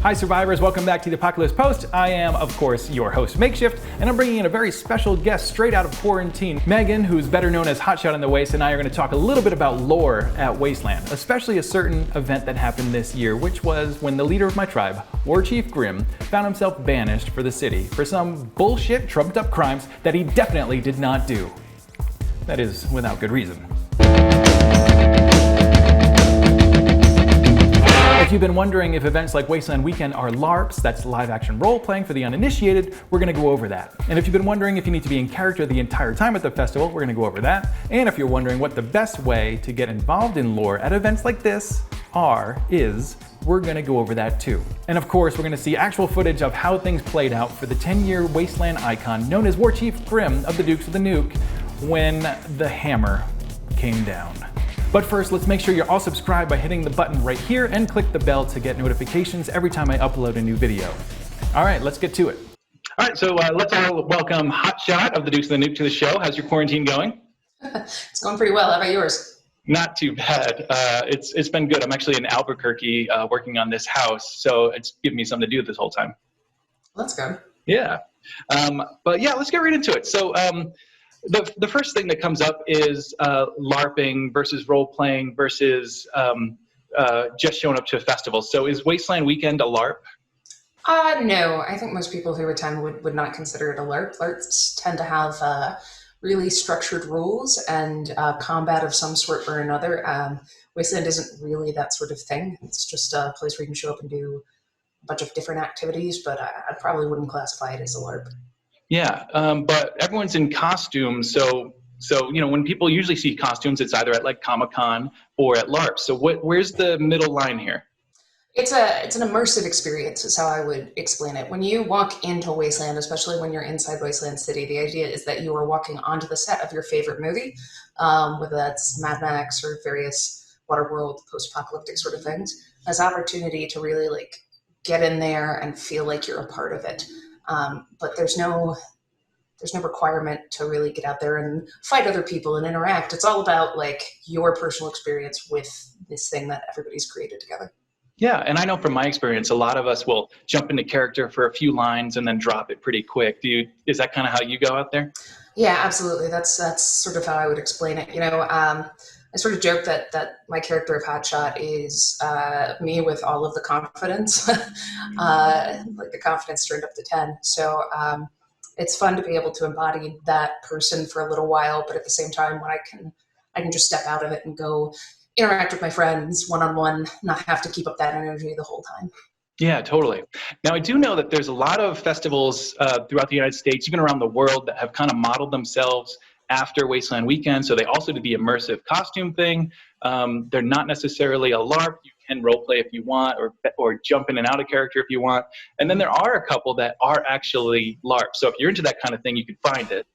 Hi survivors, welcome back to the Apocalypse Post. I am, of course, your host Makeshift, and I'm bringing in a very special guest straight out of quarantine. Megan, who's better known as HotShot in the Waste, and I are going to talk a little bit about lore at Wasteland, especially a certain event that happened this year, which was when the leader of my tribe, War Chief Grimm, found himself banished for the city for some bullshit trumped up crimes that he definitely did not do. That is, without good reason. If you've been wondering if events like Wasteland Weekend are LARPs, that's live action role playing for the uninitiated, we're going to go over that. And if you've been wondering if you need to be in character the entire time at the festival, we're going to go over that. And if you're wondering what the best way to get involved in lore at events like this is, we're going to go over that too. And of course, we're going to see actual footage of how things played out for the 10-year Wasteland icon known as War Chief Grimm of the Dukes of the Nuke when the hammer came down. But first, let's make sure you're all subscribed by hitting the button right here and click the bell to get notifications every time I upload a new video. All right, let's get to it. All right, so let's all welcome HotShot of the Dukes of the Nuke to the show. How's your quarantine going? It's going pretty well. How about yours? Not too bad. It's been good. I'm actually in Albuquerque working on this house, so it's given me something to do this whole time. Well, that's good. Yeah. But yeah, let's get right into it. So the first thing that comes up is LARPing versus role-playing versus just showing up to a festival. So is Wasteland Weekend a LARP? No, I think most people who attend would not consider it a LARP. LARPs tend to have really structured rules and combat of some sort or another. Wasteland isn't really that sort of thing. It's just a place where you can show up and do a bunch of different activities, but I probably wouldn't classify it as a LARP. Yeah, but everyone's in costumes, so you know when people usually see costumes, it's either at like Comic-Con or at LARP. So where's the middle line here? It's an immersive experience is how I would explain it. When you walk into Wasteland, especially when you're inside Wasteland City, the idea is that you are walking onto the set of your favorite movie, whether that's Mad Max or various Waterworld, post-apocalyptic sort of things, as opportunity to really like get in there and feel like you're a part of it. But there's no requirement to really get out there and fight other people and interact. It's all about like your personal experience with this thing that everybody's created together. Yeah, and I know from my experience, a lot of us will jump into character for a few lines and then drop it pretty quick. Is that kind of how you go out there? Yeah, absolutely. That's sort of how I would explain it. You know, I sort of joke that my character of HotShot is me with all of the confidence, like the confidence turned up to 10. So it's fun to be able to embody that person for a little while, but at the same time, when I can just step out of it and go interact with my friends one-on-one, not have to keep up that energy the whole time. Yeah, totally. Now, I do know that there's a lot of festivals throughout the United States, even around the world, that have kind of modeled themselves after Wasteland Weekend. So they also do the immersive costume thing. They're not necessarily a LARP. You can roleplay if you want, or jump in and out of character if you want. And then there are a couple that are actually LARP. So if you're into that kind of thing, you can find it.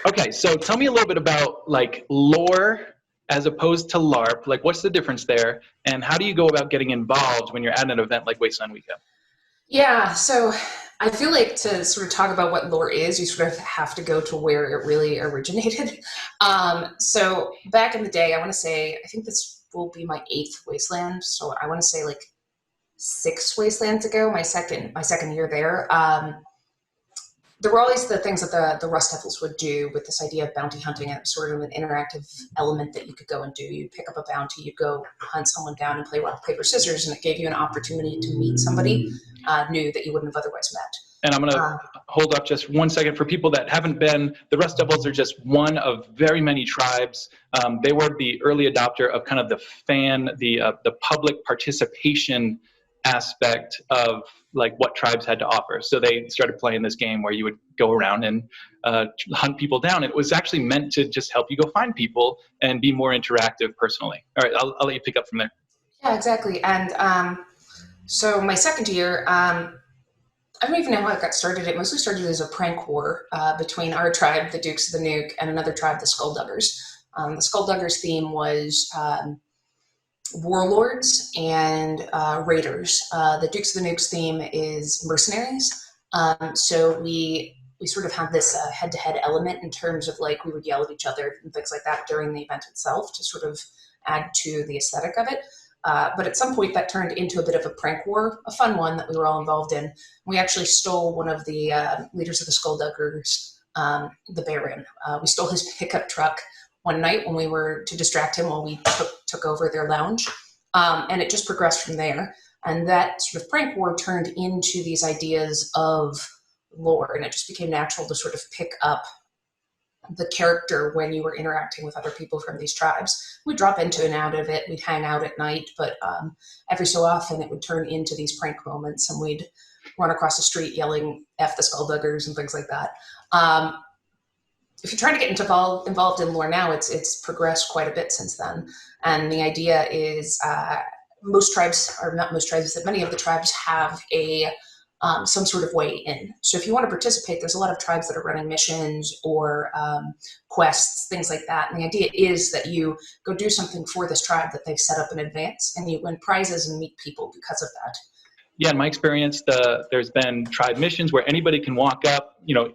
Okay, so tell me a little bit about like lore as opposed to LARP. Like, what's the difference there? And how do you go about getting involved when you're at an event like Wasteland Weekend? Yeah, so I feel like to sort of talk about what lore is, you sort of have to go to where it really originated. So back in the day, I want to say, I think this will be my 8th Wasteland. So I want to say like 6 Wastelands ago, my second year there. There were always the things that the Rust Devils would do with this idea of bounty hunting, and sort of an interactive element that you could go and do. You'd pick up a bounty, you'd go hunt someone down and play rock, paper, scissors, and it gave you an opportunity to meet somebody new that you wouldn't have otherwise met. And I'm going to hold up just 1 second for people that haven't been. The Rust Devils are just one of very many tribes. They were the early adopter of kind of the public participation aspect of like what tribes had to offer. So they started playing this game where you would go around and hunt people down. It was actually meant to just help you go find people and be more interactive personally. All right, I'll let you pick up from there. Yeah, exactly. And so my second year, I don't even know how it got started. It mostly started as a prank war between our tribe, the Dukes of the Nuke, and another tribe, the Skullduggers. The Skullduggers theme was warlords and raiders. The Dukes of the Nuke's theme is mercenaries. So we sort of have this head-to-head element in terms of like we would yell at each other and things like that during the event itself to sort of add to the aesthetic of it. But at some point that turned into a bit of a prank war, a fun one that we were all involved in. We actually stole one of the leaders of the Skullduggers, the Baron. We stole his pickup truck one night when we were to distract him while we took over their lounge. And it just progressed from there. And that sort of prank war turned into these ideas of lore, and it just became natural to sort of pick up the character when you were interacting with other people from these tribes. We'd drop into and out of it, we'd hang out at night, but every so often it would turn into these prank moments, and we'd run across the street yelling F the Skullduggers and things like that. If you're trying to get involved in lore now, it's progressed quite a bit since then. And the idea is most tribes, or not most tribes, that many of the tribes have some sort of way in. So if you want to participate, there's a lot of tribes that are running missions or quests, things like that. And the idea is that you go do something for this tribe that they've set up in advance, and you win prizes and meet people because of that. Yeah, in my experience, there's been tribe missions where anybody can walk up,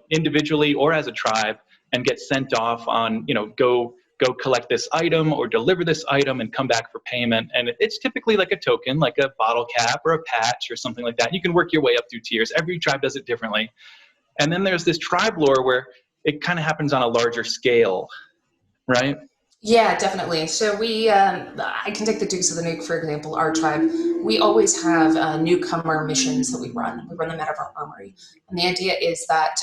individually or as a tribe, and get sent off on, go collect this item or deliver this item and come back for payment. And it's typically like a token, like a bottle cap or a patch or something like that. You can work your way up through tiers. Every tribe does it differently. And then there's this tribe lore where it kind of happens on a larger scale, right? Yeah, definitely. So I can take the Dukes of the Nuke, for example, our tribe. We always have newcomer missions that we run. We run them out of our armory. And the idea is that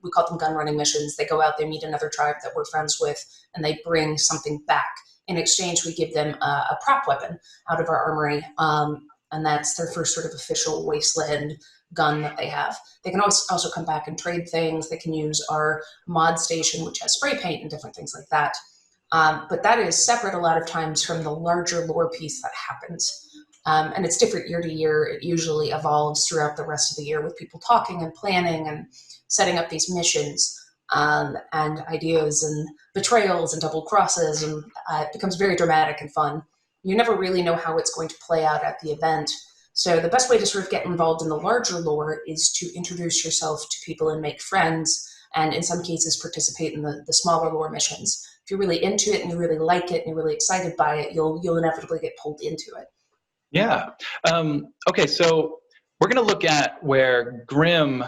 we call them gun running missions. They go out, they meet another tribe that we're friends with, and they bring something back. In exchange, we give them a prop weapon out of our armory. And that's their first sort of official Wasteland gun that they have. They can also come back and trade things. They can use our mod station, which has spray paint and different things like that. But that is separate a lot of times from the larger lore piece that happens. And it's different year to year. It usually evolves throughout the rest of the year with people talking and planning and setting up these missions and ideas and betrayals and double crosses. And it becomes very dramatic and fun. You never really know how it's going to play out at the event. So the best way to sort of get involved in the larger lore is to introduce yourself to people and make friends, and in some cases participate in the smaller lore missions. If you're really into it and you really like it and you're really excited by it, you'll inevitably get pulled into it. Yeah. Okay, so we're going to look at where Grimm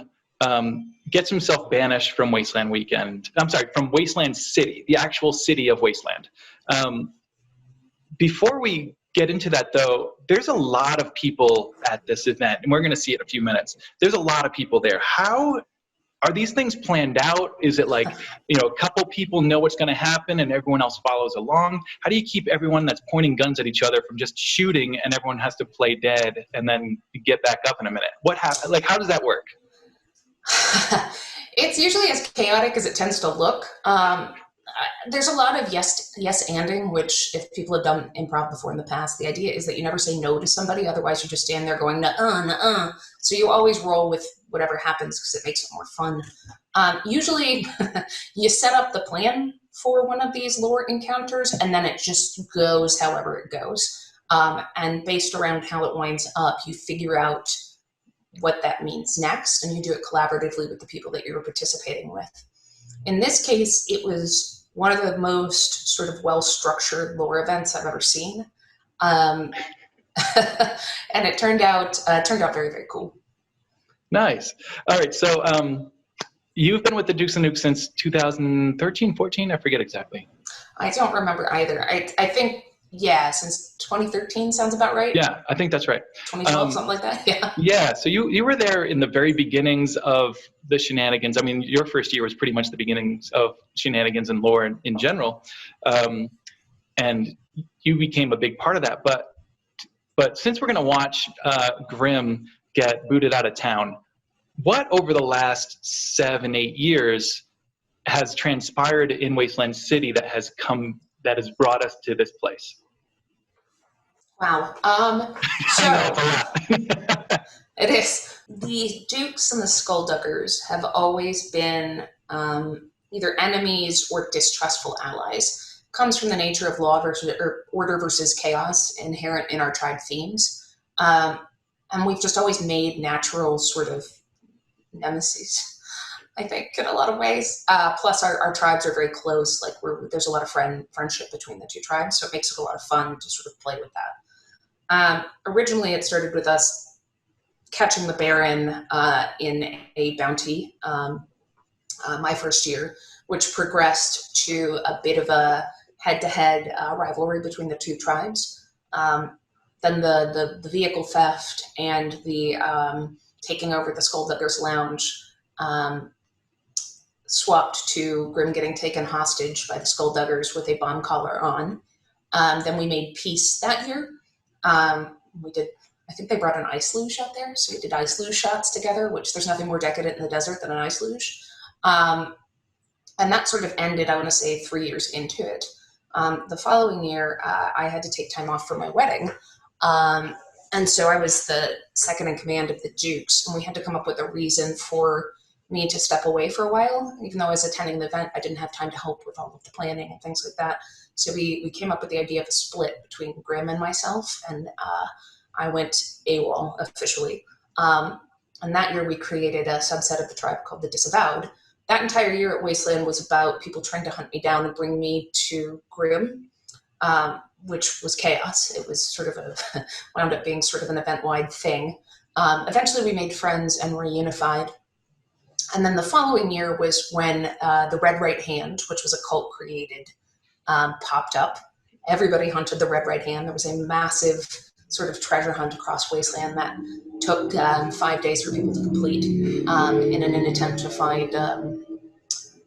gets himself banished from Wasteland Weekend. I'm sorry, from Wasteland City, the actual city of Wasteland. Before we get into that, though, there's a lot of people at this event, and we're going to see it in a few minutes. There's a lot of people there. How are these things planned out? Is it like, a couple people know what's going to happen and everyone else follows along? How do you keep everyone that's pointing guns at each other from just shooting and everyone has to play dead and then get back up in a minute? What happens? Like, how does that work? It's usually as chaotic as it tends to look. There's a lot of yes-anding, which if people have done improv before in the past, the idea is that you never say no to somebody. Otherwise, you just stand there going, nuh-uh, nuh-uh. So you always roll with whatever happens because it makes it more fun. Usually, you set up the plan for one of these lore encounters, and then it just goes however it goes. And based around how it winds up, you figure out what that means next, and you do it collaboratively with the people that you're participating with. In this case, it was one of the most sort of well-structured lore events I've ever seen. And it turned out very, very cool. Nice. All right. So you've been with the Dukes and Nuke since 2013, 14? I forget exactly. I don't remember either. I think, since 2013 sounds about right. Yeah, I think that's right. 2012, something like that. Yeah. Yeah. So you were there in the very beginnings of the shenanigans. I mean, your first year was pretty much the beginnings of shenanigans and lore in general. And you became a big part of that. But since we're going to watch Grimm get booted out of town, what over the last 7-8 years has transpired in Wasteland City that has brought us to this place? Wow. It is. The Dukes and the Skullduggers have always been either enemies or distrustful allies. Comes from the nature of law versus or order versus chaos inherent in our tribe themes. And we've just always made natural sort of nemesis, I think, in a lot of ways. Plus, our tribes are very close. Like there's a lot of friendship between the two tribes, so it makes it a lot of fun to sort of play with that. Originally, it started with us catching the Baron in a bounty my first year, which progressed to a bit of a head-to-head rivalry between the two tribes. Then the vehicle theft and the taking over the Skullduggers Lounge swapped to Grimm getting taken hostage by the Skullduggers with a bomb collar on. Then we made peace that year. We did, I think they brought an ice luge out there, so we did ice luge shots together, which there's nothing more decadent in the desert than an ice luge. And that sort of ended, I want to say, 3 years into it. The following year, I had to take time off for my wedding. And so I was the second in command of the Dukes, and we had to come up with a reason for me to step away for a while. Even though I was attending the event, I didn't have time to help with all of the planning and things like that. So we came up with the idea of a split between Grimm and myself, and I went AWOL officially. And that year we created a subset of the tribe called the Disavowed. That entire year at Wasteland was about people trying to hunt me down and bring me to Grimm, which was chaos. It was sort of wound up being sort of an event-wide thing. Eventually we made friends and reunified. And then the following year was when the Red Right Hand, which was a cult created, popped up. Everybody hunted the Red Right Hand. There was a massive sort of treasure hunt across Wasteland that took 5 days for people to complete in an attempt to find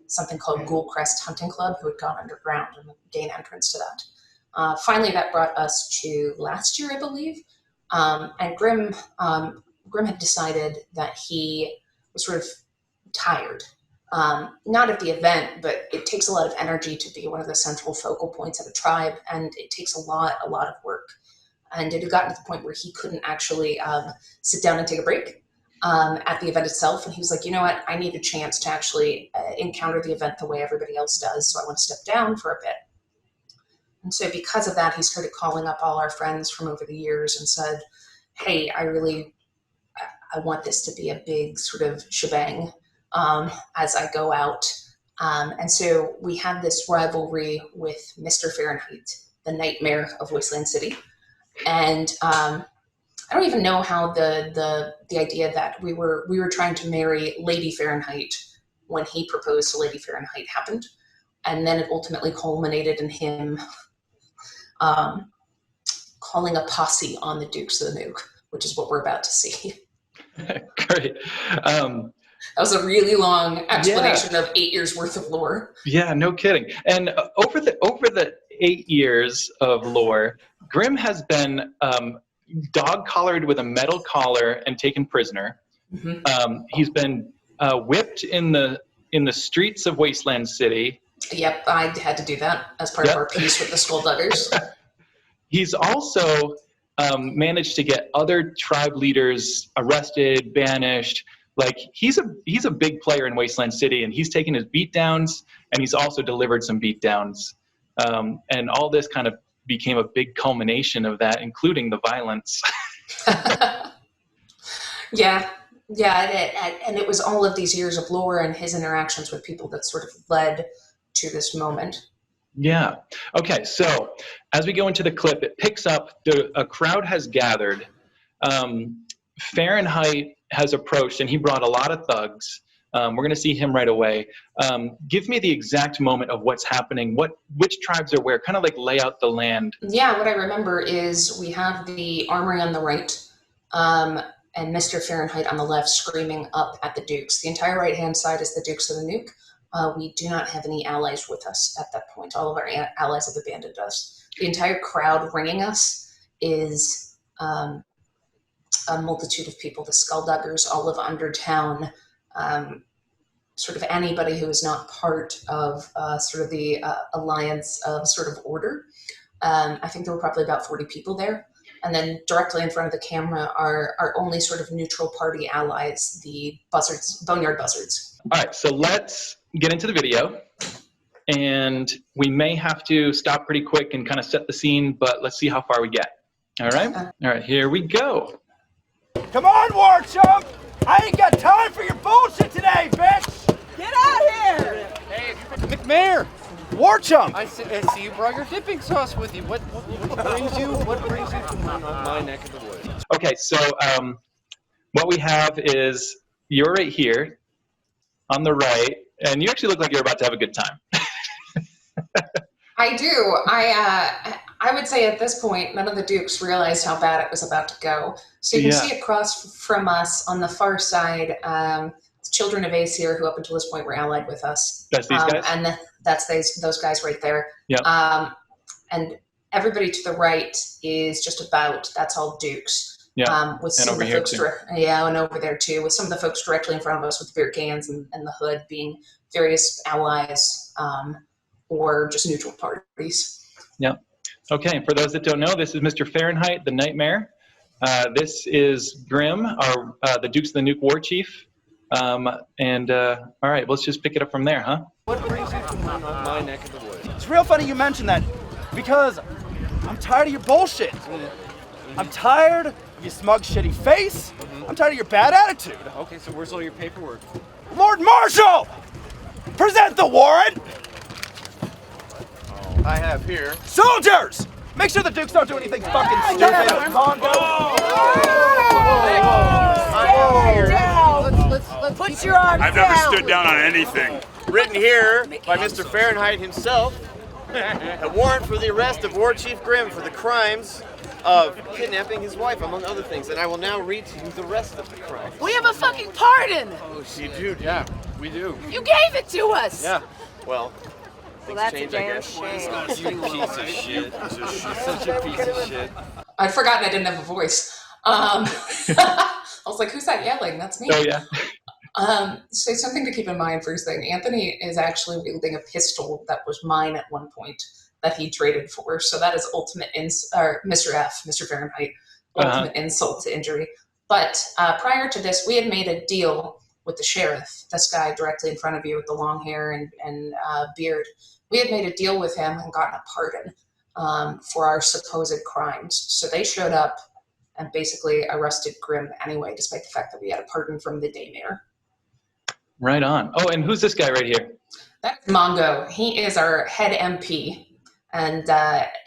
something called Ghoul Crest Hunting Club, who had gone underground and gain entrance to that. Finally, that brought us to last year, I believe. And Grimm had decided that he was sort of tired. Not of the event, but it takes a lot of energy to be one of the central focal points of a tribe, and it takes a lot of work. And it had gotten to the point where he couldn't actually sit down and take a break at the event itself. And he was like, you know what, I need a chance to actually encounter the event the way everybody else does, so I want to step down for a bit. And so because of that, he started calling up all our friends from over the years and said, hey, I want this to be a big sort of shebang as I go out. And so we had this rivalry with Mr. Fahrenheit, the nightmare of Wasteland City. And I don't even know how the idea that we were trying to marry Lady Fahrenheit when he proposed to Lady Fahrenheit happened. And then it ultimately culminated in him calling a posse on the Dukes of the Nuke, which is what we're about to see. Great. That was a really long explanation of 8 years worth of lore. Yeah, no kidding. And over the 8 years of lore, Grimm has been dog-collared with a metal collar and taken prisoner. Mm-hmm. He's been whipped in the streets of Wasteland City. Yep, I had to do that as part of our peace with the Skullduggers. He's also managed to get other tribe leaders arrested, banished. Like he's a big player in Wasteland City, and he's taken his beatdowns, and he's also delivered some beatdowns. And all this kind of became a big culmination of that, including the violence. Yeah, and it was all of these years of lore and his interactions with people that sort of led to this moment. Yeah. Okay, so as we go into the clip, it picks up, a crowd has gathered. Fahrenheit has approached, and he brought a lot of thugs. We're going to see him right away. Give me the exact moment of what's happening, which tribes are where, kind of like lay out the land. Yeah, what I remember is we have the armory on the right, and Mr. Fahrenheit on the left screaming up at the Dukes. The entire right-hand side is the Dukes of the Nuke. We do not have any allies with us at that point. All of our allies have abandoned us. The entire crowd ringing us is a multitude of people, the Skullduggers, all of Undertown, sort of anybody who is not part of sort of the alliance of sort of order. I think there were probably about 40 people there. And then directly in front of the camera are our only sort of neutral party allies, the buzzards, Boneyard Buzzards. All right, so let's get into the video. And we may have to stop pretty quick and kind of set the scene, but let's see how far we get. All right? All right, here we go. Come on, War Chump! I ain't got time for your bullshit today, bitch! Get out here! Hey, McMayor! War war chump. I see you brought your dipping sauce with you. What brings you to my neck of the woods? Okay, so what we have is you're right here on the right, and you actually look like you're about to have a good time. I do. I would say at this point, none of the Dukes realized how bad it was about to go. So you can see across from us on the far side, Children of Aesir, who up until this point were allied with us. That's these guys? And that's those guys right there. Yep. And everybody to the right is just about, that's all Dukes. Yeah. With and some over of the here folks, too. and over there too, with some of the folks directly in front of us with beer cans and the hood being various allies or just neutral parties. Yeah. Okay, and for those that don't know, this is Mr. Fahrenheit, the Nightmare. This is Grimm, the Dukes of the Nuke War Chief. All right, let's just pick it up from there, huh? What brings you to my neck of the woods? It's real funny you mention that because I'm tired of your bullshit. I'm tired of your smug, shitty face. I'm tired of your bad attitude. Okay, so where's all your paperwork? Lord Marshal, present the warrant. I have here. Soldiers, make sure the Dukes don't do anything fucking stupid. Come on, go. Let's Put your arms I've down. never stood down on anything. written here by Mr. Fahrenheit himself, a warrant for the arrest of War Chief Grimm for the crimes of kidnapping his wife, among other things. And I will now read to you the rest of the crime. We have a fucking pardon. Oh, you do? Yeah, we do. You gave it to us. Yeah. Well, Well, that's a change, I damn guess. shame. You piece of shit. Such a piece of shit. I'd forgotten I didn't have a voice. I was like, who's that yelling? That's me. Oh, yeah. So something to keep in mind first thing, Anthony is actually wielding a pistol that was mine at one point that he traded for. So that is ultimate Mr. F, Mr. Fahrenheit, ultimate insult to injury. But prior to this, we had made a deal with the sheriff, this guy directly in front of you with the long hair and beard. We had made a deal with him and gotten a pardon for our supposed crimes. So they showed up and basically arrested Grimm anyway, despite the fact that we had a pardon from the daymare. Right on. Oh, and who's this guy right here? That's Mongo. He is our head MP, and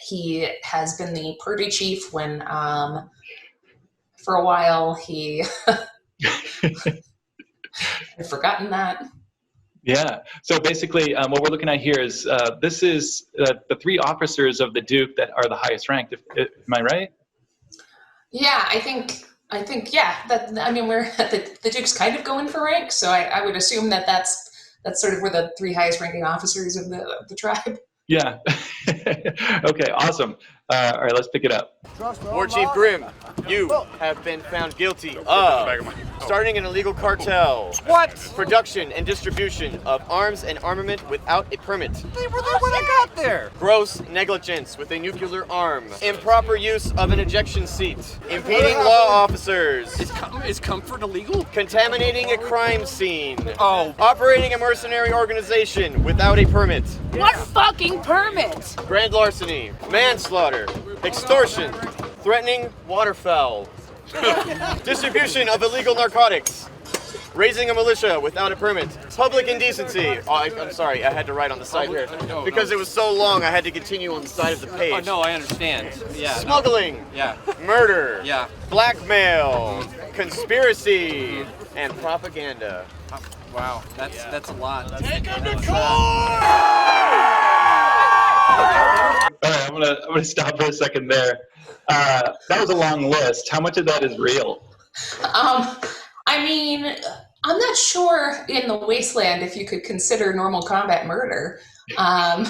he has been the party chief when, for a while, he had forgotten that. Yeah. So basically, what we're looking at here is this is the three officers of the Duke that are the highest ranked. Am I right? Yeah, I think yeah. We're the Duke's kind of going for rank, so I would assume that's sort of where the three highest ranking officers of the tribe. Yeah. Okay. Awesome. All right. Let's pick it up. War Chief Grimm, you have been found guilty of starting an illegal cartel. What? Production and distribution of arms and armament without a permit. They were there when I got there. Gross negligence with a nuclear arm. Improper use of an ejection seat. Impeding law officers. Is comfort illegal? Contaminating a crime scene. Oh. Operating a mercenary organization without a permit. What fucking permit? Grand larceny. Manslaughter. Extortion. Threatening waterfowl. Distribution of illegal narcotics. Raising a militia without a permit. Public indecency. Oh, I'm sorry, I had to write on the side here. Because it was so long, I had to continue on the side of the page. Oh, no, I understand. Yeah. Smuggling. Yeah. Murder. Yeah. Blackmail. Conspiracy. And propaganda. Wow, that's a lot. Take him to All right. I'm gonna stop for a second there. That was a long list. How much of that is real? I'm not sure in the Wasteland if you could consider normal combat murder. I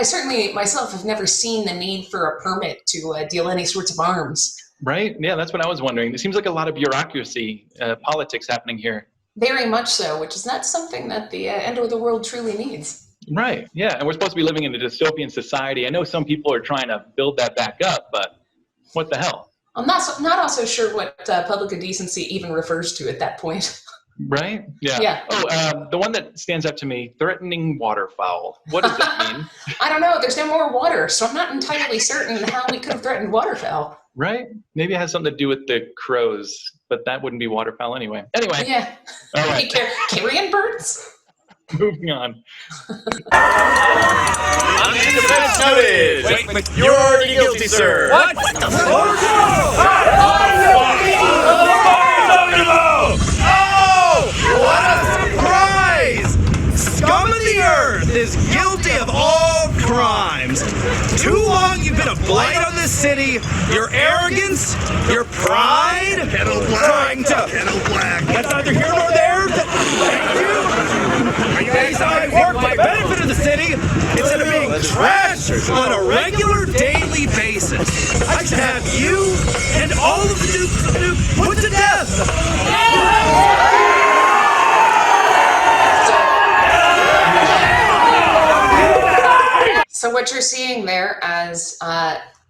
certainly myself have never seen the need for a permit to deal any sorts of arms. Right? Yeah, that's what I was wondering. It seems like a lot of bureaucracy, politics happening here. Very much so, which is not something that the end of the world truly needs. Right. Yeah, and we're supposed to be living in a dystopian society. I know some people are trying to build that back up, but what the hell? I'm not also sure what public indecency even refers to at that point. Right? Yeah. Yeah. Oh, the one that stands out to me, threatening waterfowl. What does that mean? I don't know. There's no more water, so I'm not entirely certain how we could have threatened waterfowl. Right? Maybe it has something to do with the crows, but that wouldn't be waterfowl anyway. Anyway. Yeah. All right. Carrion birds? Moving on. Defense noted. Wait, you're already guilty, sir. What? Oh, what a surprise! Scum of the earth is guilty of all crimes. Too long you've been a blight on this city. Your arrogance, your pride, trying to... Kettle black. That's neither here nor there. Thank you. Days I work for the benefit of the city instead of being trashed on a regular daily basis. I should have you and all of the Dukes of Nuke put to death. So what you're seeing there, as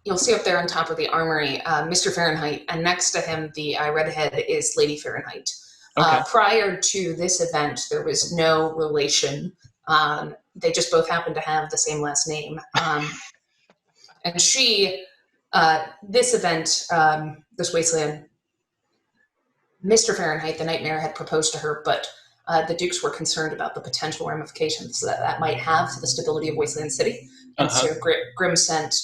you'll see up there on top of the armory, Mr. Fahrenheit, and next to him, the redhead is Lady Fahrenheit. Okay. Prior to this event, there was no relation. They just both happened to have the same last name. And she, this event, this Wasteland, Mr. Fahrenheit, the Nightmare, had proposed to her, but the Dukes were concerned about the potential ramifications that that might have to the stability of Wasteland City. And so Grimm sent,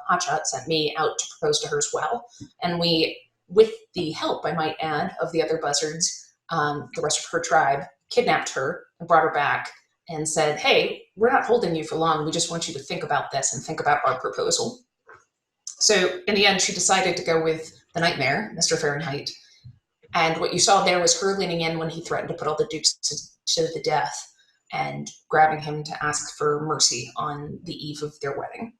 HotShot sent me out to propose to her as well. And we, with the help, I might add, of the other buzzards, the rest of her tribe, kidnapped her and brought her back and said, hey, we're not holding you for long. We just want you to think about this and think about our proposal. So in the end, she decided to go with the Nightmare, Mr. Fahrenheit. And what you saw there was her leaning in when he threatened to put all the Dukes to the death and grabbing him to ask for mercy on the eve of their wedding.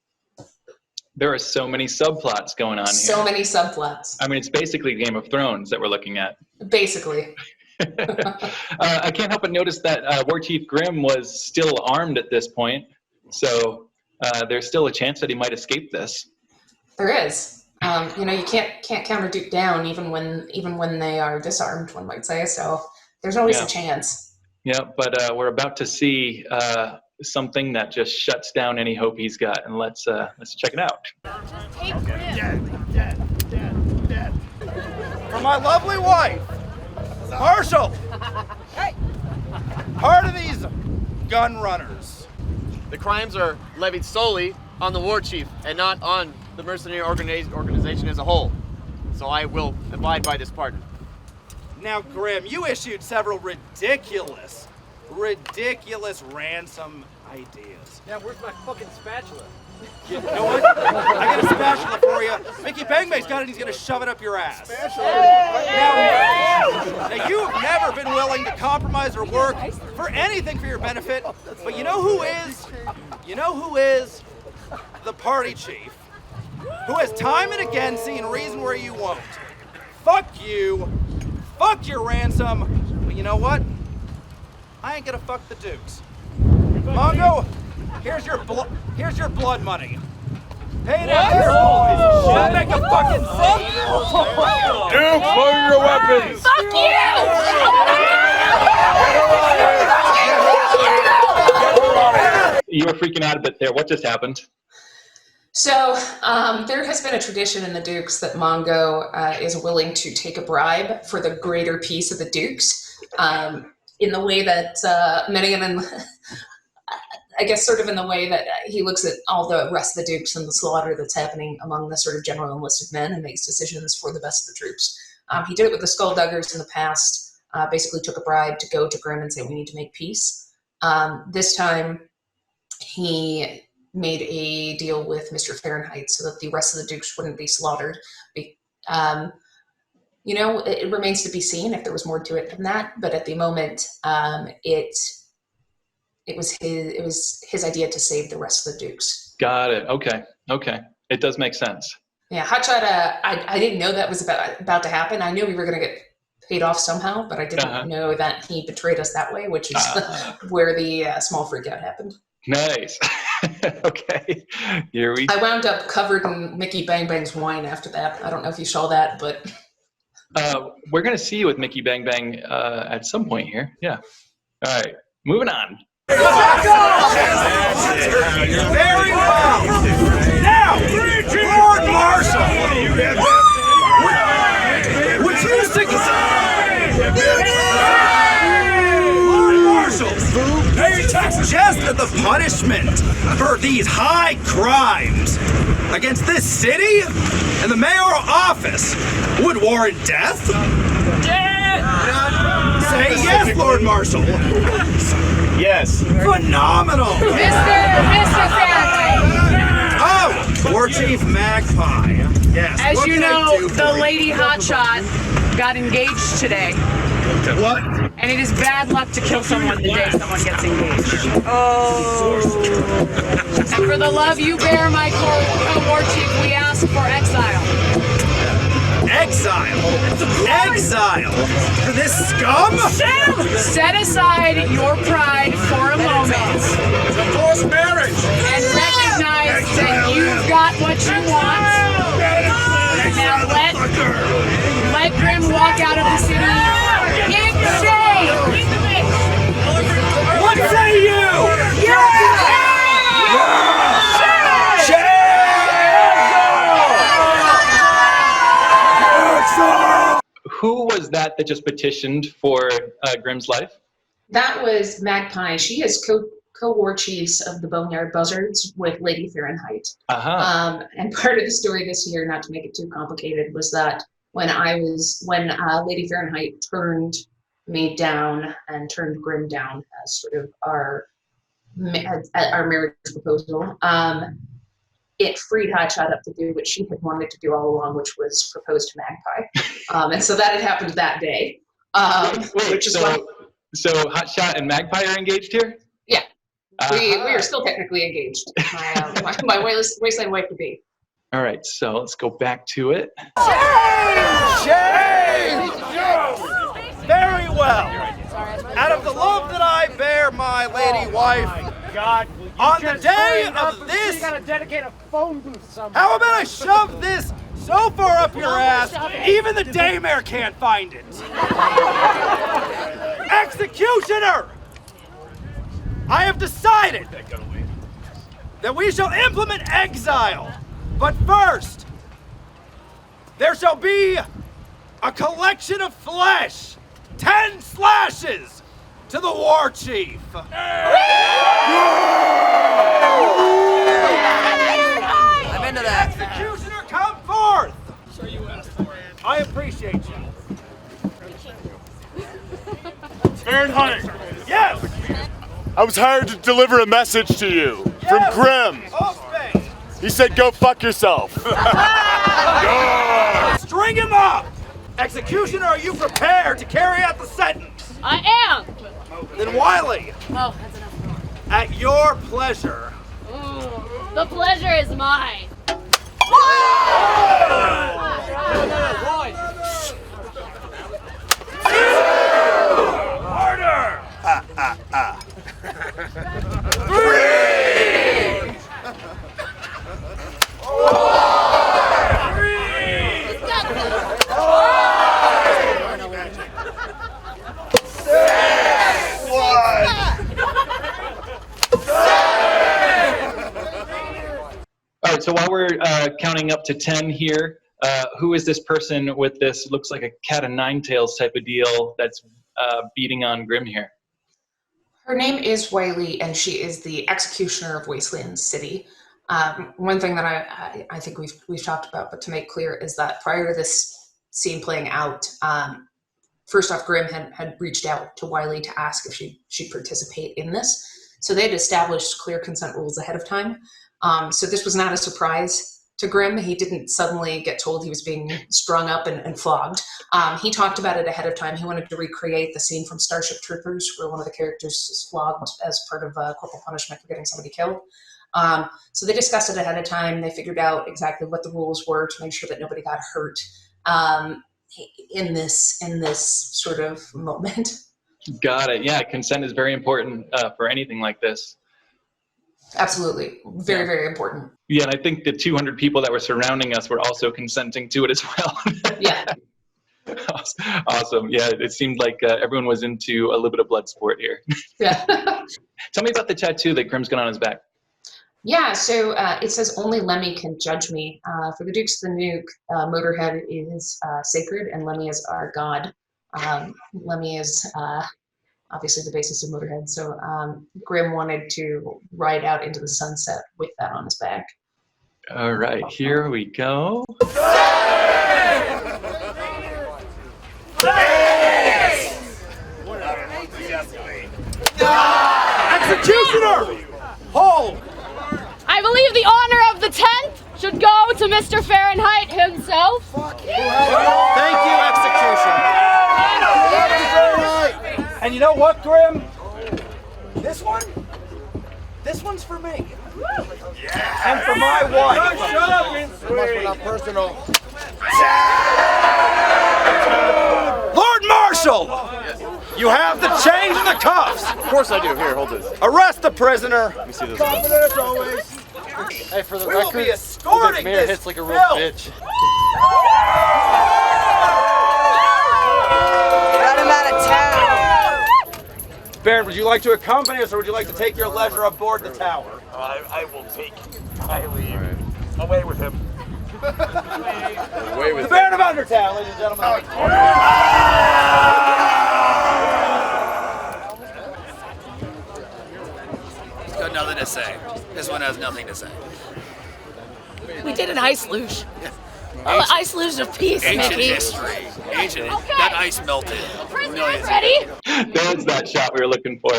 There are so many subplots going on here. So many subplots. I mean, it's basically Game of Thrones that we're looking at. Basically. I can't help but notice that WarChief Grimm was still armed at this point. So there's still a chance that he might escape this. There is. You know, you can't counter Duke down even when they are disarmed, one might say. So there's always a chance. Yeah, but we're about to see something that just shuts down any hope he's got, and let's check it out. Dead. For my lovely wife, Marshall. Hey. Part of these gun runners. The crimes are levied solely on the war chief and not on the mercenary organization as a whole. So I will abide by this pardon. Now, Grimm, you issued several ridiculous ransom ideas. Yeah, where's my fucking spatula? You know what? I got a spatula for you. Mickey Bangbang's got it, he's gonna shove it up your ass. Now, you've never been willing to compromise or work for anything for your benefit, but you know who is? You know who is? The party chief, who has time and again seen reason where you won't. Fuck you. Fuck your ransom. But you know what? I ain't gonna fuck the Dukes. Mongo, here's your blood money. Pay it out there, boys. She'll make a fucking scene. Duke, fire your weapons! Fuck You were freaking out a bit there. What just happened? So there has been a tradition in the Dukes that Mongo is willing to take a bribe for the greater peace of the Dukes, in the way that Minigan, I guess sort of in the way that he looks at all the rest of the Dukes and the slaughter that's happening among the sort of general enlisted men and makes decisions for the best of the troops. He did it with the Skullduggers in the past, basically took a bribe to go to Grimm and say, we need to make peace. This time, he made a deal with Mr. Fahrenheit so that the rest of the Dukes wouldn't be slaughtered. You know, it remains to be seen if there was more to it than that, but at the moment, it was his idea to save the rest of the Dukes. Got it. Okay. It does make sense. Yeah, HotShot, I didn't know that was about to happen. I knew we were going to get paid off somehow, but I didn't know that he betrayed us that way, which is where the small freakout happened. Nice. Okay. Here we. I wound up covered in Mickey Bang Bang's wine after that. I don't know if you saw that, but We're going to see you with Mickey Bang Bang at some point here. Yeah. All right. Moving on. Very well. Now, Lord Marshal, would you succeed? Lord Marshal, suggest that the punishment for these high crimes against this city and the mayoral office would warrant death? Say yes, Lord Marshal. Yes. Phenomenal. Mr. Fahrenheit. Oh, War Chief Magpie. Yes. As what you can I know, do for the you? lady HotShot got engaged today. What? And it is bad luck to kill someone the day someone gets engaged. Oh. And for the love you bear, my co-war chief, we ask for exile. Exile. Exile. For this scum? Set aside your pride for a moment. Forced marriage. And recognize that you've got what you want. Now let Grimm walk out of the city in shame. What say you? Who was that just petitioned for Grimm's life? That was Magpie. She is co-war chiefs of the Boneyard Buzzards with Lady Fahrenheit. Uh-huh. And part of the story this year, not to make it too complicated, was that when Lady Fahrenheit turned me down and turned Grimm down as sort of our marriage proposal, it freed HotShot up to do what she had wanted to do all along, which was propose to Magpie. And so that had happened that day. Which is why. So HotShot and Magpie are engaged here? Yeah. We are still technically engaged. My Wasteland wife to be. All right, so let's go back to it. Shame! Very well. Out of the love that I bear my lady wife, on the day of this, you gotta dedicate a phone booth somewhere. how about I shove this so far up your ass, even the daymare can't find it? Executioner! I have decided that we shall implement exile, but first, there shall be a collection of flesh, 10 slashes to the War Chief. I'm into that. Executioner, come forth! I appreciate you. Fahrenheit, Yes! I was hired to deliver a message to you from Grimm. Space. He said, go fuck yourself. String him up! Executioner, are you prepared to carry out the sentence? I am. Then Wiley, Oh, that's enough. at your pleasure. Ooh, the pleasure is mine. Order! All right, so while we're counting up to 10 here, who is this person with this, looks like a cat of nine tails type of deal that's beating on Grimm here? Her name is Wiley, and she is the executioner of Wasteland City. One thing that I think we've talked about, but to make clear, is that prior to this scene playing out, first off, Grimm had reached out to Wiley to ask if she'd participate in this. So they had established clear consent rules ahead of time. So this was not a surprise to Grimm. He didn't suddenly get told he was being strung up and flogged. He talked about it ahead of time. He wanted to recreate the scene from Starship Troopers where one of the characters is flogged as part of corporal punishment for getting somebody killed. So they discussed it ahead of time. They figured out exactly what the rules were to make sure that nobody got hurt in this sort of moment. Got it. Yeah, consent is very important for anything like this. Absolutely. Very, very important. Yeah, and I think the 200 people that were surrounding us were also consenting to it as well. Yeah. Awesome. Yeah, it seemed like everyone was into a little bit of blood sport here. Yeah. Tell me about the tattoo that Grimm's got on his back. Yeah, so it says, "Only Lemmy can judge me." For the Dukes of the Nuke, Motorhead is sacred, and Lemmy is our god. Lemmy is obviously the basis of Motorhead. So Grimm wanted to ride out into the sunset with that on his back. All right, here we go. Executioner! Hold! I believe the honor of the 10th should go to Mr. Fahrenheit himself. Thank you, Execution. And you know what, Grimm? This one? This one's for me. Yeah. And for my wife. Not personal. Lord Marshal! You have the chains and the cuffs! Of course I do. Here, hold this. Arrest the prisoner! Let me see this. Confident as always. Hey, for the We will record, be escorting Mayor this hits like a real filth. bitch. Got him out of town. Baron, would you like to accompany us or would you like to take your leisure aboard the tower? I will take my leave. Away with him. Away with The Baron of Undertown, ladies and gentlemen. Got nothing to say. This one has nothing to say. We did an ice luge. Oh, ice luge of peace, Ancient Mickey. history. Ancient. That ice melted. Prisoners ready? There's that shot we were looking for.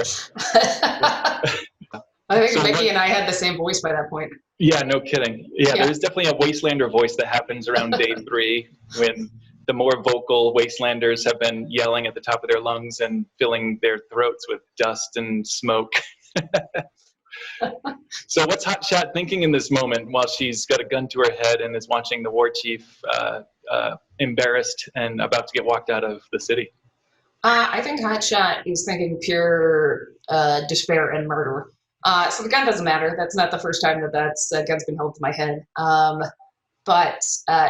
I think So Mickey what- and I had the same voice by that point. Yeah, no kidding. Yeah, Yeah. there's definitely a Wastelander voice that happens around day 3 when the more vocal Wastelanders have been yelling at the top of their lungs and filling their throats with dust and smoke. So what's HotShot thinking in this moment while she's got a gun to her head and is watching the War Chief embarrassed and about to get walked out of the city? I think HotShot is thinking pure despair and murder. So the gun doesn't matter. That's not the first time that gun's been held to my head. But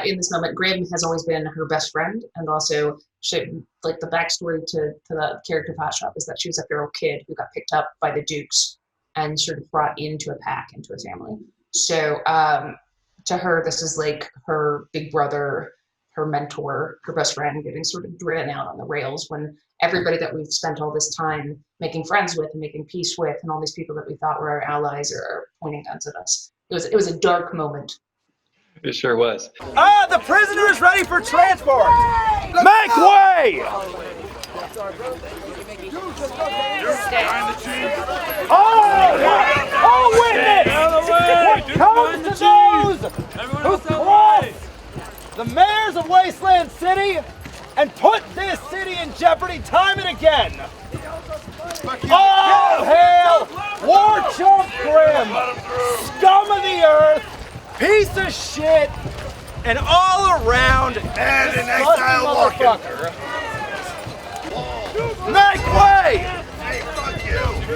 in this moment, Grimm has always been her best friend, and also like the backstory to the character of HotShot is that she was a feral kid who got picked up by the Dukes and sort of brought into a pack, into a family. So to her, this is like her big brother, her mentor, her best friend getting sort of driven out on the rails when everybody that we've spent all this time making friends with and making peace with and all these people that we thought were our allies are pointing guns at us. It was a dark moment. It sure was. Ah, the prisoner is ready for transport! Make way! Oh, witness! What comes to those who cross the mayors of Wasteland City and put this city in jeopardy time and again? All hail WarChief Grimm, scum of the earth, piece of shit, and all around And an disgusting exile walking. motherfucker. Make way!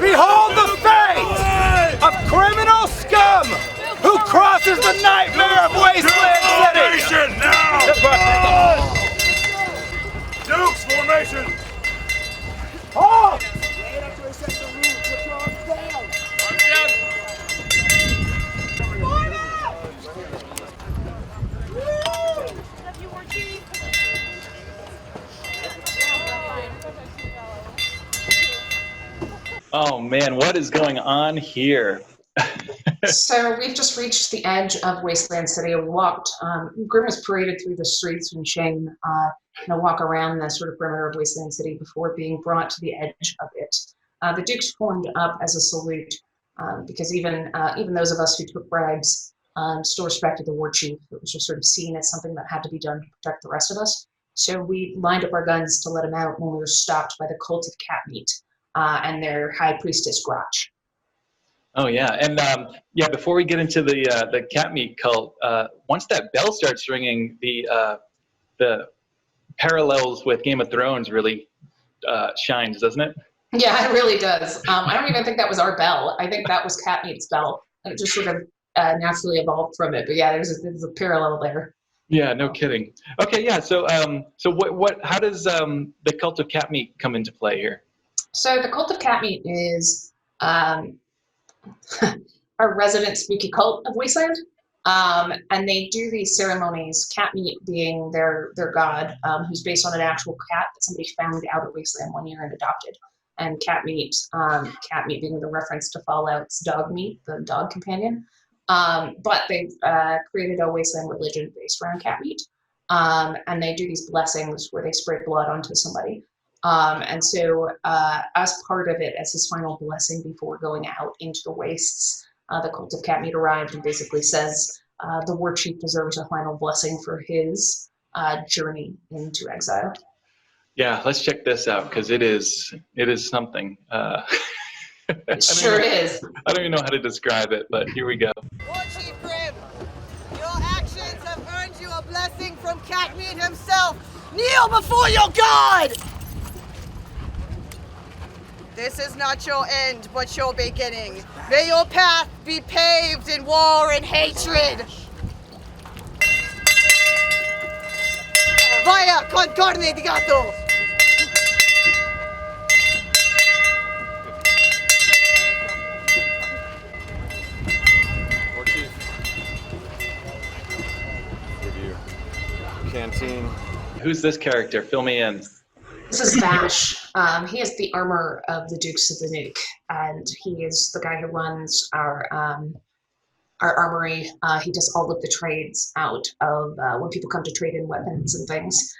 Behold the fate of criminal scum who crosses the nightmare of Wasteland City! Formation now! Dukes formation! Oh! Oh man, what is going on here? So we've just reached the edge of Wasteland City. We walked, Grimm was paraded through the streets in shame, walk around the sort of perimeter of Wasteland City before being brought to the edge of it. The Dukes formed up as a salute because even those of us who took bribes still respected the War Chief. It was just sort of seen as something that had to be done to protect the rest of us. So we lined up our guns to let him out when we were stopped by the cult of Catmeat and their high priestess Grotch. Oh yeah, and before we get into the cat meat cult, once that bell starts ringing, the parallels with Game of Thrones really shines, doesn't it? Yeah, it really does. I don't even think that was our bell. I think that was Catmeat's bell, and it just sort of naturally evolved from it. But yeah, there's a parallel there. Yeah, no kidding. Okay, yeah. So how does the cult of cat meat come into play here? So the cult of Catmeat is our resident spooky cult of Wasteland. And they do these ceremonies, Catmeat being their god, who's based on an actual cat that somebody found out at Wasteland one year and adopted. and cat meat. Cat meat being the reference to Fallout's dog meat, the dog companion. But they've created a wasteland religion based around cat meat. And they do these blessings where they spray blood onto somebody. And so as part of it, as his final blessing before going out into the wastes, the cult of cat meat arrived and basically says the war chief deserves a final blessing for his journey into exile. Yeah, let's check this out because it is something. It sure is. I don't even know how to describe it, but here we go. War Chief Grimm, your actions have earned you a blessing from Cat Meat himself. Kneel before your God! This is not your end, but your beginning. May your path be paved in war and hatred. Vaya con carne de gato! War Chief. Give you canteen. Who's this character? Fill me in. This is Vash. He has the armor of the Dukes of the Nuke, and he is the guy who runs our armory. He does all of the trades out of when people come to trade in weapons and things.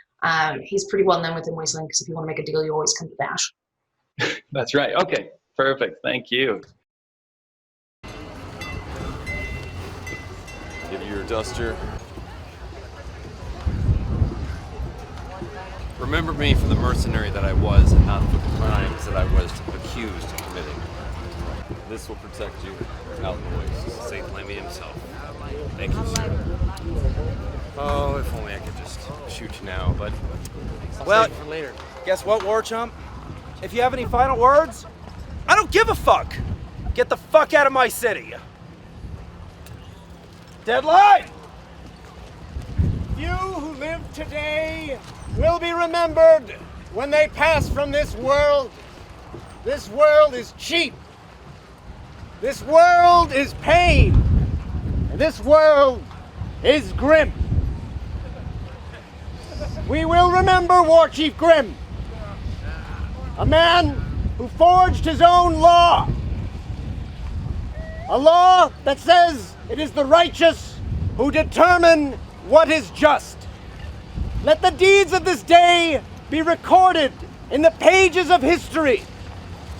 He's pretty well known within Wasteland because if you want to make a deal, you always come to Vash. That's right. Okay, perfect. Thank you. Give you your duster. Remember me for the mercenary that I was and not for the crimes that I was accused of committing. This will protect you out in the wastes. Saint Lemmy himself. Thank you, sir. Oh, if only I could just shoot you now, but Well, save it for later. Guess what, War Chump? If you have any final words, I don't give a fuck. Get the fuck out of my city. Deadline! You who live today will be remembered when they pass from this world. This world is cheap. This world is pain. And this world is grim. We will remember War Chief Grimm, a man who forged his own law. A law that says it is the righteous who determine what is just. Let the deeds of this day be recorded in the pages of history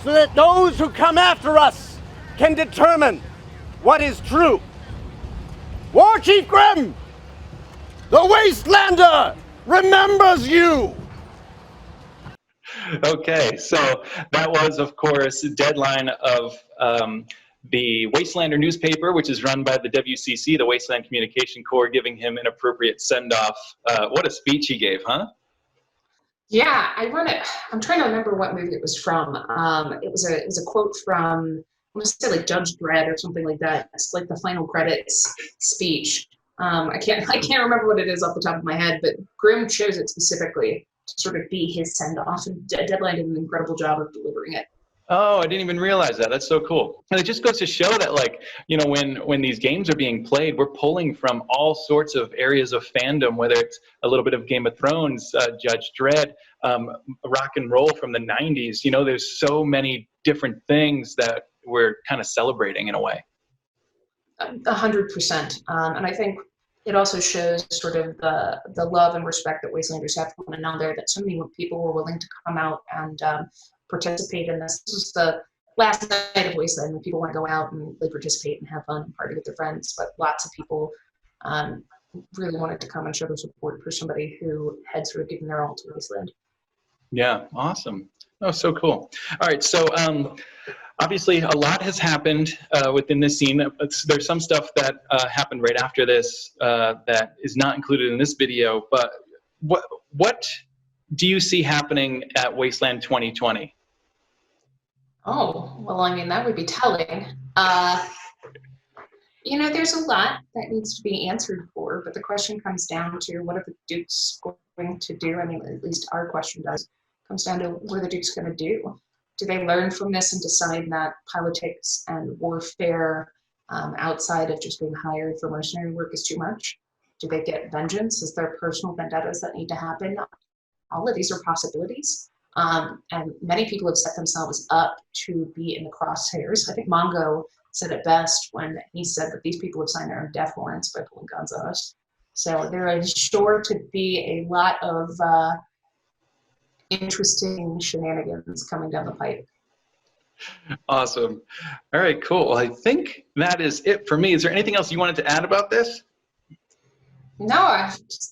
so that those who come after us can determine what is true. War Chief Grimm, the Wastelander, remembers you. Okay, so that was, of course, Deadline of the Wastelander newspaper, which is run by the WCC, the Wasteland Communication Corps, giving him an appropriate send-off. What a speech he gave, huh? Yeah, I'm trying to remember what movie it was from. It was a quote from, I want to say like Judge Dredd or something like that. It's like the final credits speech. I can't remember what it is off the top of my head, but Grimm chose it specifically to sort of be his send-off, and Deadline did an incredible job of delivering it. Oh, I didn't even realize that. That's so cool. And it just goes to show that, like, you know, when these games are being played, we're pulling from all sorts of areas of fandom, whether it's a little bit of Game of Thrones, Judge Dredd, rock and roll from the 90s. You know, there's so many different things that we're kind of celebrating in a way. 100%. And I think it also shows sort of the love and respect that Wastelanders have for one another, that so many people were willing to come out and participate in this. This was the last night of Wasteland when people want to go out and they participate and have fun and party with their friends, but lots of people really wanted to come and show their support for somebody who had sort of given their all to Wasteland. Yeah, awesome. Oh, so cool. All right, so obviously a lot has happened within this scene. There's some stuff that happened right after this that is not included in this video, but what do you see happening at Wasteland 2020? Oh, well, I mean, that would be telling. You know, there's a lot that needs to be answered for, but the question comes down to what are the Dukes going to do? I mean, at least our question does. It comes down to what are the Dukes going to do? Do they learn from this and decide that politics and warfare outside of just being hired for mercenary work is too much? Do they get vengeance? Is there personal vendettas that need to happen? All of these are possibilities. And many people have set themselves up to be in the crosshairs. I think Mongo said it best when he said that these people have signed their own death warrants by pulling guns on us. So there is sure to be a lot of interesting shenanigans coming down the pipe. Awesome. All right, cool. Well, I think that is it for me. Is there anything else you wanted to add about this? No, I'm just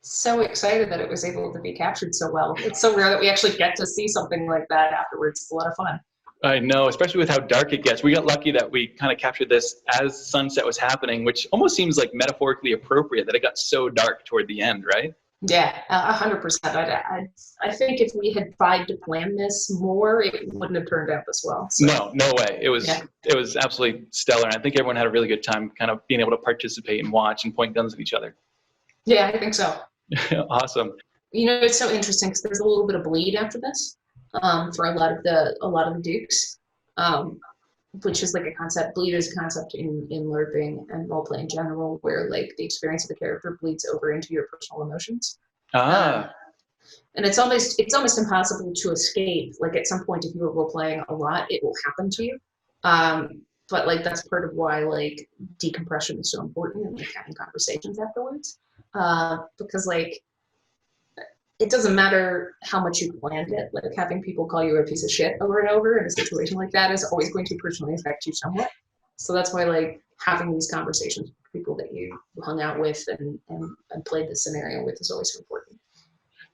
so excited that it was able to be captured so well. It's so rare that we actually get to see something like that afterwards. It's a lot of fun. I know, especially with how dark it gets. We got lucky that we kind of captured this as sunset was happening, which almost seems like metaphorically appropriate that it got so dark toward the end, right? Yeah, 100%. I think if we had tried to plan this more, it wouldn't have turned out this well. So. No way. It was absolutely stellar. And I think everyone had a really good time kind of being able to participate and watch and point guns at each other. Yeah, I think so. Awesome. You know, it's so interesting because there's a little bit of bleed after this for a lot of the Dukes, which is like a concept. Bleed is a concept in LARPing and roleplay in general, where like the experience of the character bleeds over into your personal emotions. And it's almost impossible to escape. Like at some point, if you are role playing a lot, it will happen to you. But like that's part of why like decompression is so important and like having conversations afterwards. Because like it doesn't matter how much you planned it, like having people call you a piece of shit over and over in a situation like that is always going to personally affect you somewhat. So that's why like having these conversations with people that you hung out with and played the scenario with is always so important.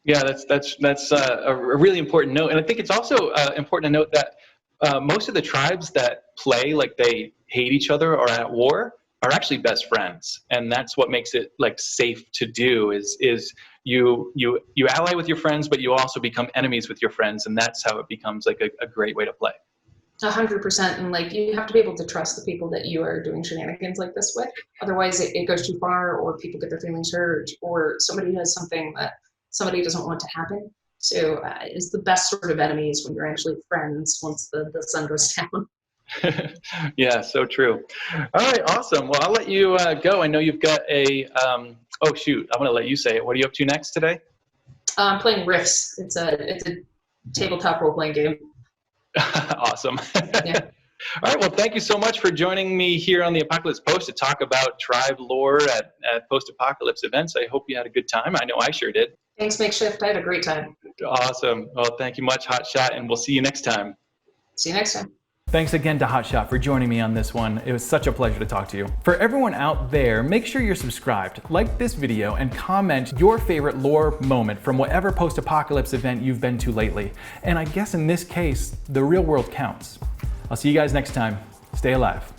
Yeah, that's a really important note. And I think it's also important to note that most of the tribes that play like they hate each other or are at war are actually best friends, and that's what makes it like safe to do. Is you ally with your friends, but you also become enemies with your friends, and that's how it becomes like a great way to play. 100%, and like you have to be able to trust the people that you are doing shenanigans like this with. Otherwise, it goes too far, or people get their feelings hurt, or somebody does something that somebody doesn't want to happen. So it's the best sort of enemies when you're actually friends once the sun goes down. Yeah, so true. All right, awesome. Well, I'll let you go. I know you've got a, oh shoot, I'm gonna let you say it. What are you up to next today? I'm playing Rifts. It's a tabletop role-playing game. Awesome. Yeah. All right, well, thank you so much for joining me here on the Apocalypse Post to talk about tribe lore at post-apocalypse events. I hope you had a good time. I know I sure did. Thanks, Makeshift. I had a great time. Awesome. Well, thank you much, HotShot, and we'll see you next time. See you next time. Thanks again to HotShot for joining me on this one. It was such a pleasure to talk to you. For everyone out there, make sure you're subscribed, like this video, and comment your favorite lore moment from whatever post-apocalypse event you've been to lately. And I guess in this case, the real world counts. I'll see you guys next time. Stay alive.